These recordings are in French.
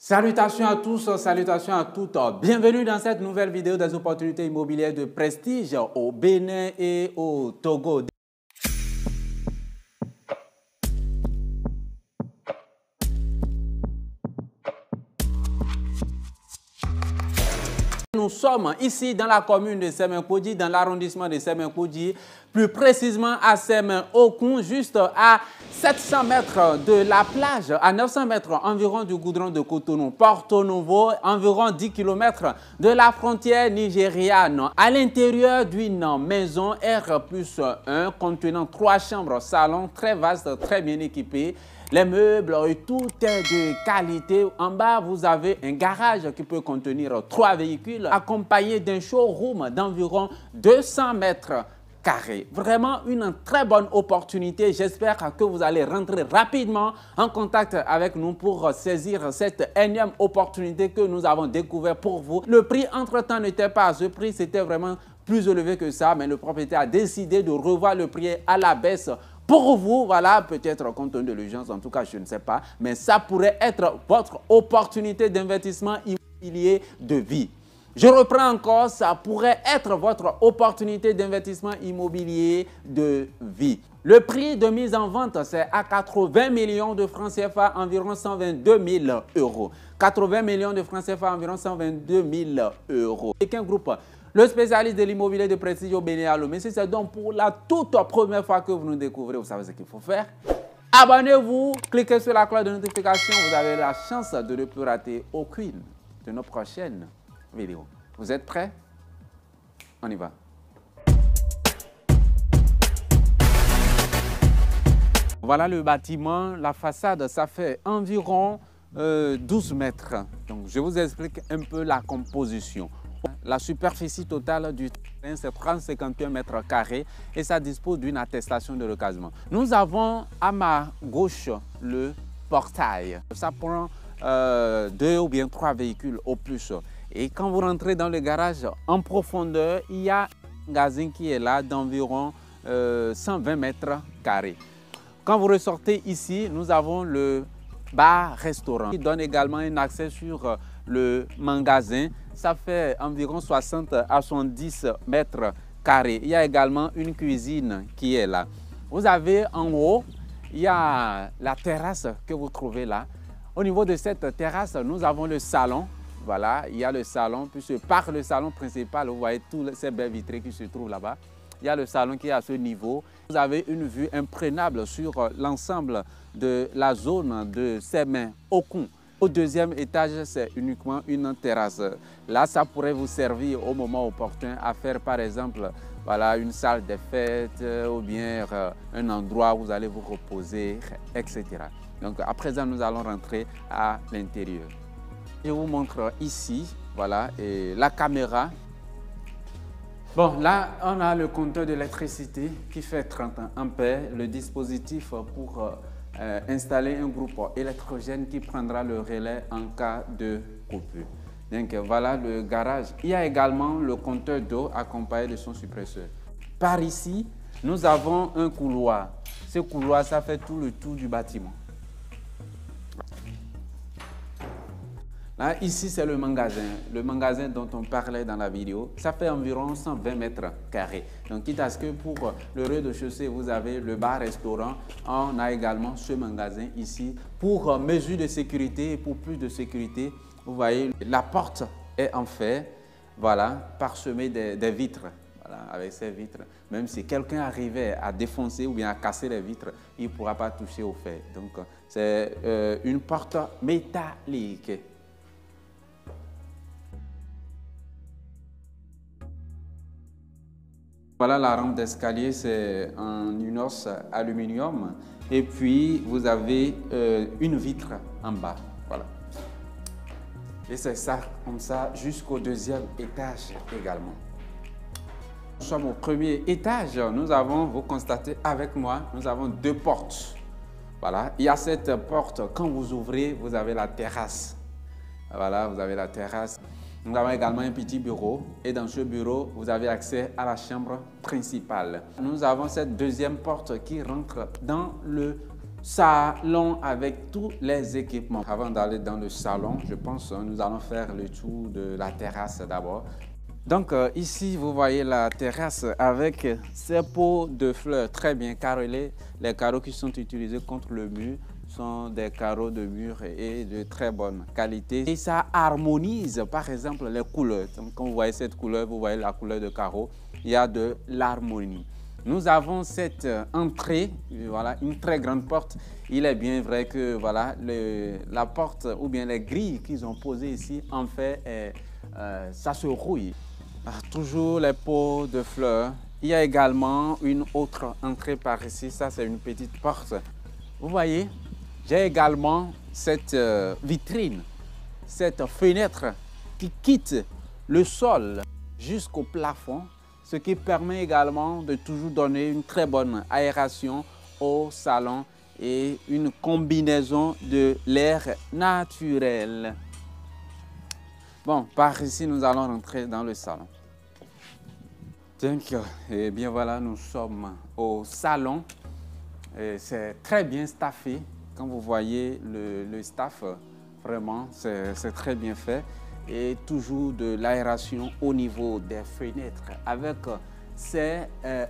Salutations à tous, salutations à toutes. Bienvenue dans cette nouvelle vidéo des opportunités immobilières de prestige au Bénin et au Togo. Nous sommes ici dans la commune de Semenkoudji, dans l'arrondissement de Semenkoudji, plus précisément à Semen-Okun, juste à 700 mètres de la plage, à 900 mètres environ du goudron de Cotonou. Porto Novo, environ 10 km de la frontière nigériane. À l'intérieur d'une maison R+1 contenant 3 chambres, salon très vaste, très bien équipé. Les meubles et tout est de qualité. En bas, vous avez un garage qui peut contenir 3 véhicules accompagné d'un showroom d'environ 200 mètres carrés. Vraiment une très bonne opportunité. J'espère que vous allez rentrer rapidement en contact avec nous pour saisir cette énième opportunité que nous avons découvert pour vous. Le prix entre-temps n'était pas à ce prix, c'était vraiment plus élevé que ça, mais le propriétaire a décidé de revoir le prix à la baisse. Pour vous, voilà, peut-être compte tenu de l'urgence, en tout cas, je ne sais pas, mais ça pourrait être votre opportunité d'investissement immobilier de vie. Je reprends encore, ça pourrait être votre opportunité d'investissement immobilier de vie. Le prix de mise en vente, c'est à 80 millions de francs CFA, environ 122 000 euros. 80 millions de francs CFA, environ 122 000 euros. Et qu'un groupe, le spécialiste de l'immobilier de prestige au Bénin. Mais si c'est donc pour la toute première fois que vous nous découvrez, vous savez ce qu'il faut faire. Abonnez-vous, cliquez sur la cloche de notification. Vous avez la chance de ne plus rater aucune de nos prochaines vidéos. Vous êtes prêts? On y va. Voilà le bâtiment. La façade, ça fait environ 12 mètres. Donc, je vous explique un peu la composition. La superficie totale du terrain, c'est 351 mètres carrés et ça dispose d'une attestation de recasement. Nous avons à ma gauche le portail. Ça prend 2 ou bien 3 véhicules au plus. Et quand vous rentrez dans le garage en profondeur, il y a un magasin qui est là d'environ 120 mètres carrés. Quand vous ressortez ici, nous avons le bar-restaurant qui donne également un accès sur le magasin. Ça fait environ 60 à 70 mètres carrés. Il y a également une cuisine qui est là. Vous avez en haut, il y a la terrasse que vous trouvez là. Au niveau de cette terrasse, nous avons le salon. Voilà, il y a le salon, puisque par le salon principal, vous voyez toutes ces baies vitrées qui se trouvent là-bas. Il y a le salon qui est à ce niveau. Vous avez une vue imprenable sur l'ensemble de la zone de Semen-Okun. Au deuxième étage, c'est uniquement une terrasse. Là, ça pourrait vous servir au moment opportun à faire, par exemple, voilà, une salle de fête ou bien un endroit où vous allez vous reposer, etc. Donc, à présent, nous allons rentrer à l'intérieur. Je vous montre ici, voilà, et la caméra. Bon, là, on a le compteur d'électricité qui fait 30 ampères, le dispositif pour installer un groupe électrogène qui prendra le relais en cas de coupure. Donc voilà le garage. Il y a également le compteur d'eau accompagné de son suppresseur. Par ici, nous avons un couloir. Ce couloir, ça fait tout le tour du bâtiment. Là, ici, c'est le magasin dont on parlait dans la vidéo. Ça fait environ 120 mètres carrés. Donc, quitte à ce que pour le rez-de-chaussée, vous avez le bar-restaurant, on a également ce magasin ici. Pour mesure de sécurité et pour plus de sécurité, vous voyez, la porte est en fer, voilà, parsemée des vitres. Voilà, avec ces vitres, même si quelqu'un arrivait à défoncer ou bien à casser les vitres, il ne pourra pas toucher au fer. Donc, c'est une porte métallique. Voilà la rampe d'escalier, c'est en inox aluminium. Et puis, vous avez une vitre en bas. Voilà. Et c'est ça, comme ça, jusqu'au deuxième étage également. Nous sommes au premier étage. Nous avons, vous constatez avec moi, nous avons 2 portes. Voilà. Il y a cette porte, quand vous ouvrez, vous avez la terrasse. Voilà, vous avez la terrasse. Nous avons également un petit bureau et dans ce bureau, vous avez accès à la chambre principale. Nous avons cette deuxième porte qui rentre dans le salon avec tous les équipements. Avant d'aller dans le salon, je pense que nous allons faire le tour de la terrasse d'abord. Donc ici, vous voyez la terrasse avec ces pots de fleurs très bien carrelés. Les carreaux qui sont utilisés contre le mur sont des carreaux de mur et de très bonne qualité. Et ça harmonise par exemple les couleurs. Donc, quand vous voyez cette couleur, vous voyez la couleur de carreau, il y a de l'harmonie. Nous avons cette entrée, voilà, une très grande porte. Il est bien vrai que voilà, la porte ou bien les grilles qu'ils ont posées ici, en fait, ça se rouille. Toujours les pots de fleurs. Il y a également une autre entrée par ici. Ça, c'est une petite porte. Vous voyez, j'ai également cette vitrine, cette fenêtre qui quitte le sol jusqu'au plafond, ce qui permet également de toujours donner une très bonne aération au salon et une combinaison de l'air naturel. Bon, par ici, nous allons rentrer dans le salon. Donc, eh bien voilà, nous sommes au salon. C'est très bien staffé. Quand vous voyez le staff, vraiment, c'est très bien fait. Et toujours de l'aération au niveau des fenêtres avec ces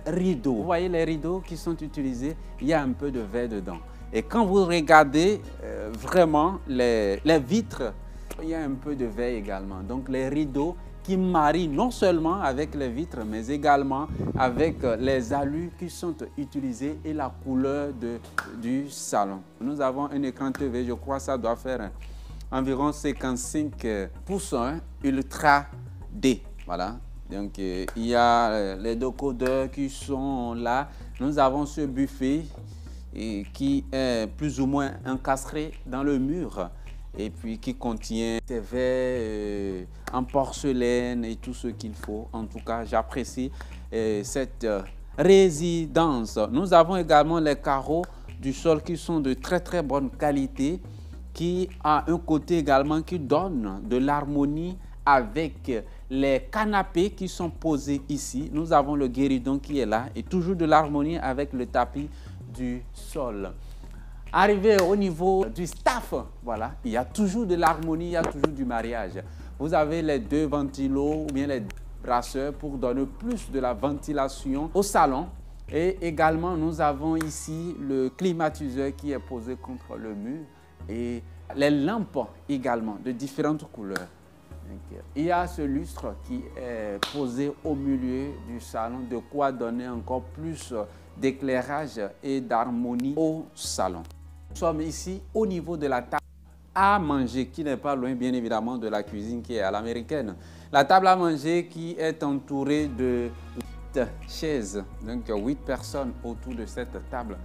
rideaux. Vous voyez les rideaux qui sont utilisés, il y a un peu de verre dedans. Et quand vous regardez vraiment les vitres, il y a un peu de verre également. Donc les rideaux qui marient non seulement avec les vitres, mais également avec les alus qui sont utilisés et la couleur du salon. Nous avons un écran TV, je crois que ça doit faire environ 55 pouces Ultra D. Voilà. Donc il y a les décodeurs qui sont là. Nous avons ce buffet qui est plus ou moins encastré dans le mur et puis qui contient des verres en porcelaine et tout ce qu'il faut. En tout cas, j'apprécie cette résidence. Nous avons également les carreaux du sol qui sont de très bonne qualité, qui a un côté également qui donne de l'harmonie avec les canapés qui sont posés ici. Nous avons le guéridon qui est là et toujours de l'harmonie avec le tapis du sol. Arrivé au niveau du staff, voilà, il y a toujours de l'harmonie, il y a toujours du mariage. Vous avez les deux ventilos ou bien les brasseurs pour donner plus de la ventilation au salon. Et également, nous avons ici le climatiseur qui est posé contre le mur et les lampes également de différentes couleurs. Donc, il y a ce lustre qui est posé au milieu du salon, de quoi donner encore plus d'éclairage et d'harmonie au salon. Nous sommes ici au niveau de la table à manger qui n'est pas loin bien évidemment de la cuisine qui est à l'américaine. La table à manger qui est entourée de 8 chaises, donc 8 personnes autour de cette table.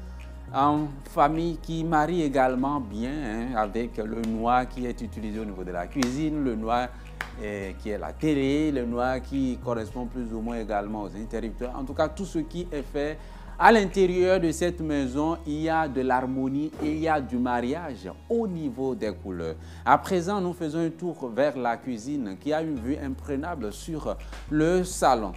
En famille qui marie également bien avec le noir qui est utilisé au niveau de la cuisine, le noir qui est la télé, le noir qui correspond plus ou moins également aux interrupteurs. En tout cas, tout ce qui est fait à l'intérieur de cette maison, il y a de l'harmonie et il y a du mariage au niveau des couleurs. À présent, nous faisons un tour vers la cuisine qui a une vue imprenable sur le salon.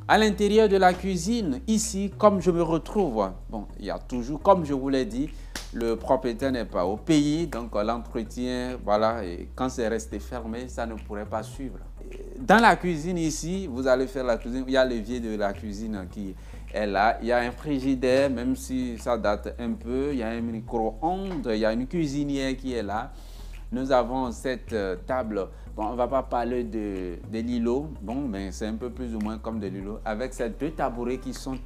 À l'intérieur de la cuisine, ici, comme je me retrouve, bon, il y a toujours, comme je vous l'ai dit, le propriétaire n'est pas au pays, donc l'entretien, voilà, et quand c'est resté fermé, ça ne pourrait pas suivre. Dans la cuisine ici, vous allez faire la cuisine, il y a l'évier de la cuisine qui est là, il y a un frigidaire, même si ça date un peu, il y a un micro-ondes, il y a une cuisinière qui est là. Nous avons cette table, bon, on ne va pas parler de l'îlot, bon, mais c'est un peu plus ou moins comme de l'îlot, avec ces deux tabourets qui sont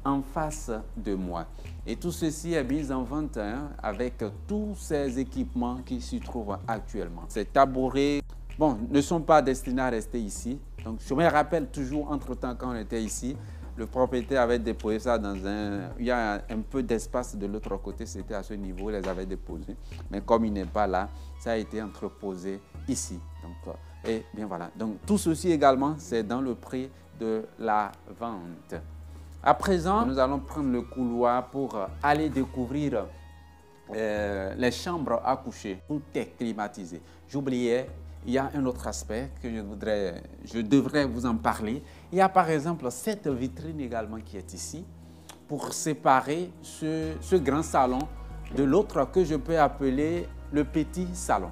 en face de moi. Et tout ceci est mis en vente avec tous ces équipements qui s'y trouvent actuellement. Ces tabourets, bon, ne sont pas destinés à rester ici. Donc, je me rappelle toujours, entre-temps, quand on était ici, le propriétaire avait déposé ça dans un... Il y a un peu d'espace de l'autre côté, c'était à ce niveau, il les avait déposés. Mais comme il n'est pas là, ça a été entreposé ici. Donc, et bien voilà. Donc, tout ceci également, c'est dans le prix de la vente. À présent, nous allons prendre le couloir pour aller découvrir les chambres à coucher. Tout est climatisé. J'oubliais, il y a un autre aspect que je devrais vous en parler. Il y a par exemple cette vitrine également qui est ici pour séparer ce grand salon de l'autre que je peux appeler le petit salon.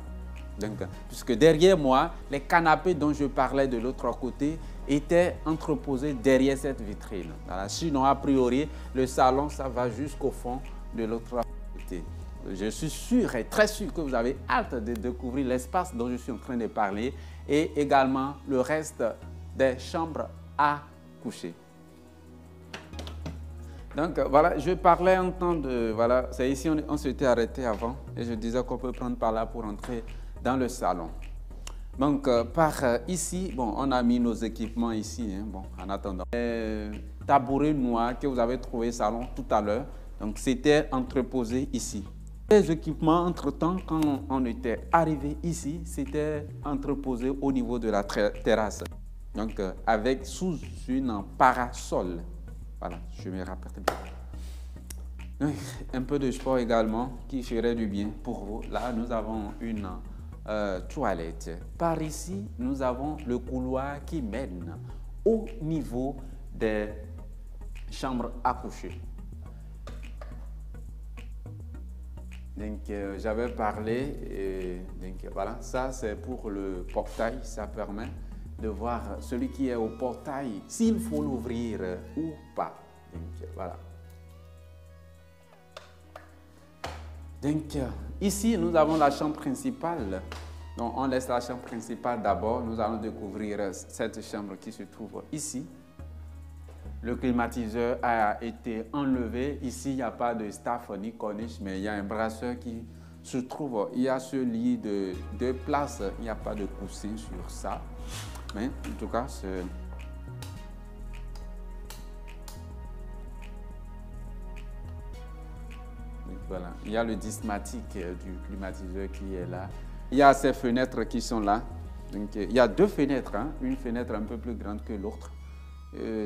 Donc, puisque derrière moi, les canapés dont je parlais de l'autre côté étaient entreposés derrière cette vitrine. Voilà. Sinon, a priori, le salon, ça va jusqu'au fond de l'autre côté. Je suis sûr et très sûr que vous avez hâte de découvrir l'espace dont je suis en train de parler et également le reste des chambres à coucher. Donc voilà, je parlais en temps de... Voilà, c'est ici on s'était arrêté avant et je disais qu'on peut prendre par là pour entrer dans le salon. Donc par ici, bon, on a mis nos équipements ici, hein, bon, en attendant. Tabouret noir que vous avez trouvé au salon tout à l'heure, donc c'était entreposé ici. Les équipements, entre-temps, quand on était arrivé ici, c'était entreposé au niveau de la terrasse. Donc, avec sous une parasol. Voilà, je me rappelle bien. Un peu de sport également qui ferait du bien pour vous. Là, nous avons une toilette. Par ici, nous avons le couloir qui mène au niveau des chambres à coucher. Donc, j'avais parlé, donc voilà, ça c'est pour le portail, ça permet de voir celui qui est au portail, s'il faut l'ouvrir ou pas. Donc, voilà. Donc, ici, nous avons la chambre principale. Donc, on laisse la chambre principale d'abord. Nous allons découvrir cette chambre qui se trouve ici. Le climatiseur a été enlevé. Ici, il n'y a pas de staff ni corniche, mais il y a un brasseur qui se trouve. Il y a ce lit de 2 places. Il n'y a pas de coussin sur ça. Mais en tout cas, c'est... Voilà. Il y a le dismatique du climatiseur qui est là. Il y a ces fenêtres qui sont là. Donc, il y a 2 fenêtres, hein. Une fenêtre un peu plus grande que l'autre.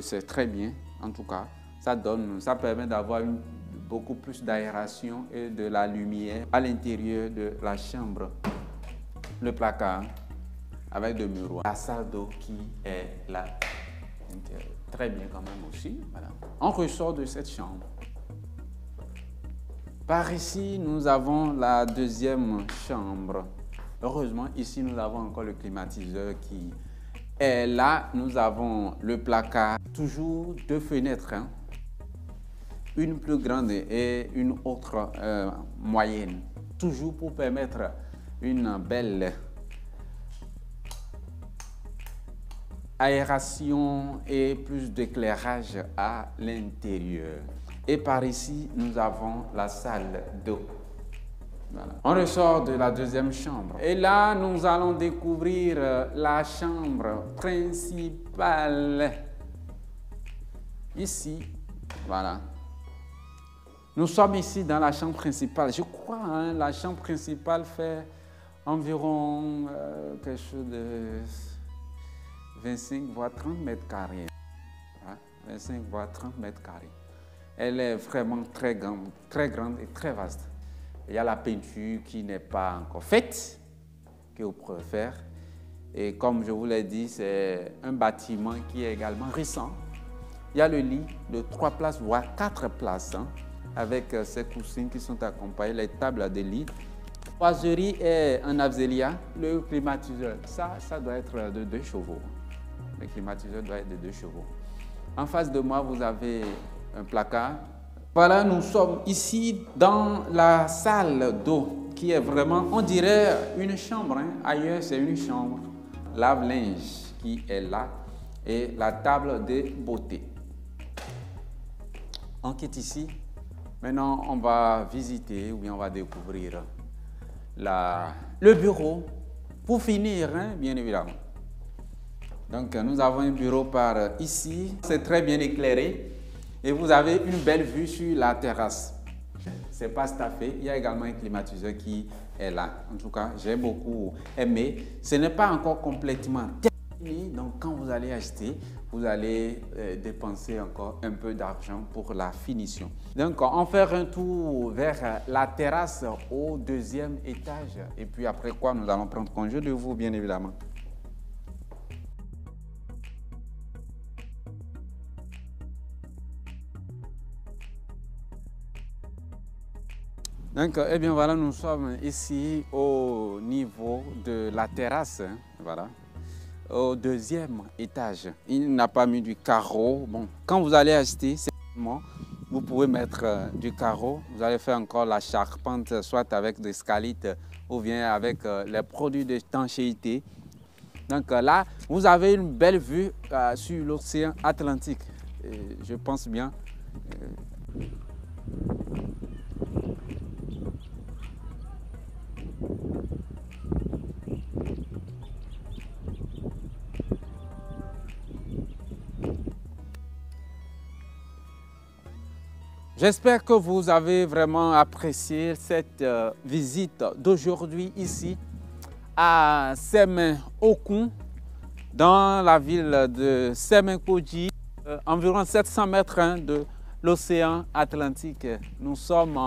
C'est très bien, en tout cas. Ça permet d'avoir beaucoup plus d'aération et de la lumière à l'intérieur de la chambre. Le placard avec de miroirs. La salle d'eau qui est là. Donc, très bien quand même aussi. Voilà. On ressort de cette chambre. Par ici, nous avons la 2e chambre. Heureusement, ici, nous avons encore le climatiseur qui... Et là, nous avons le placard, toujours 2 fenêtres, hein. Une plus grande et une autre moyenne, toujours pour permettre une belle aération et plus d'éclairage à l'intérieur. Et par ici, nous avons la salle d'eau. Voilà. On ressort de la 2e chambre. Et là, nous allons découvrir la chambre principale. Ici, voilà. Nous sommes ici dans la chambre principale. Je crois, hein, la chambre principale fait environ quelque chose de 25 voire 30 mètres carrés. Voilà. 25 voire 30 mètres carrés. Elle est vraiment très grande et très vaste. Il y a la peinture qui n'est pas encore faite, que vous pouvez faire. Et comme je vous l'ai dit, c'est un bâtiment qui est également récent. Il y a le lit de 3 places, voire 4 places, hein, avec ces coussins qui sont accompagnés, les tables de lit. Boiserie est un Avzelia. Le climatiseur, ça doit être de 2 chevaux. Le climatiseur doit être de 2 chevaux. En face de moi, vous avez un placard. Voilà, nous sommes ici dans la salle d'eau qui est vraiment, on dirait une chambre, hein. Ailleurs c'est une chambre. Lave-linge qui est là et la table de beauté. On quitte ici. Maintenant, on va visiter ou bien on va découvrir le bureau pour finir, hein, bien évidemment. Donc, nous avons un bureau par ici. C'est très bien éclairé. Et vous avez une belle vue sur la terrasse. C'est pas staffé. Il y a également un climatiseur qui est là. En tout cas, j'ai beaucoup aimé. Ce n'est pas encore complètement terminé. Donc, quand vous allez acheter, vous allez dépenser encore un peu d'argent pour la finition. Donc, on fait un tour vers la terrasse au 2e étage. Et puis après quoi, nous allons prendre congé de vous, bien évidemment. Donc, eh bien voilà, nous sommes ici au niveau de la terrasse, hein, voilà, au deuxième étage. Il n'a pas mis du carreau. Bon, quand vous allez acheter, vous pouvez mettre du carreau. Vous allez faire encore la charpente, soit avec des scalites ou bien avec les produits d'étanchéité. Donc là, vous avez une belle vue sur l'océan Atlantique. Et je pense bien. J'espère que vous avez vraiment apprécié cette visite d'aujourd'hui ici à Semen-Okun, dans la ville de Semen-Kodji, environ 700 mètres hein, de l'océan Atlantique. Nous sommes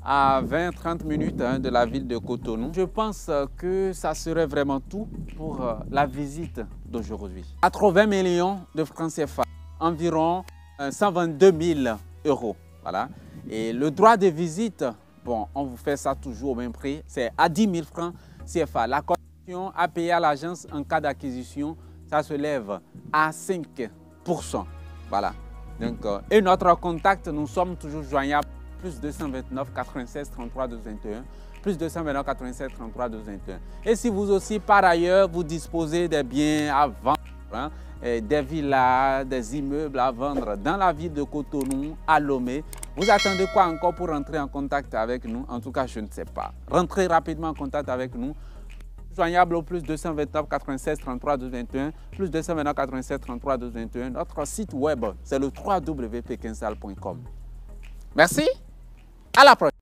à 20-30 minutes hein, de la ville de Cotonou. Je pense que ça serait vraiment tout pour la visite d'aujourd'hui. 80 millions de francs CFA, environ 122 000 euros. Voilà. Et le droit de visite, bon, on vous fait ça toujours au même prix, c'est à 10 000 francs CFA. La commission à payer à l'agence en cas d'acquisition, ça se lève à 5%. Voilà. Donc, et notre contact, nous sommes toujours joignables, plus 229 96 33 221, plus 229 96 33 221. Et si vous aussi, par ailleurs, vous disposez des biens à vendre, hein, des villas, des immeubles à vendre dans la ville de Cotonou, à Lomé. Vous attendez quoi encore pour rentrer en contact avec nous? En tout cas, je ne sais pas. Rentrez rapidement en contact avec nous. Joignable au plus 229 96 33 221, plus 229 96 33 221. Notre site web, c'est le www.pekinsal.com. Merci, à la prochaine.